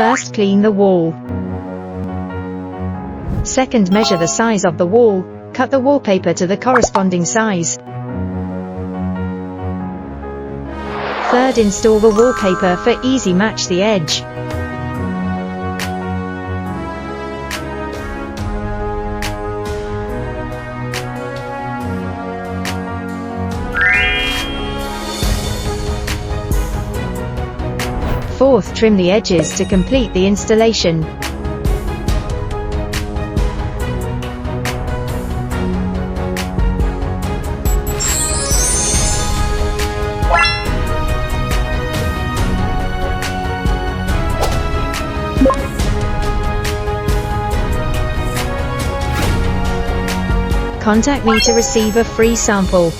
First, clean the wall. Second, measure the size of the wall. Cut the wallpaper to the corresponding size. Third, install the wallpaper. For easy match the edge. Fourth, trim the edges to complete the installation. Contact me to receive a free sample.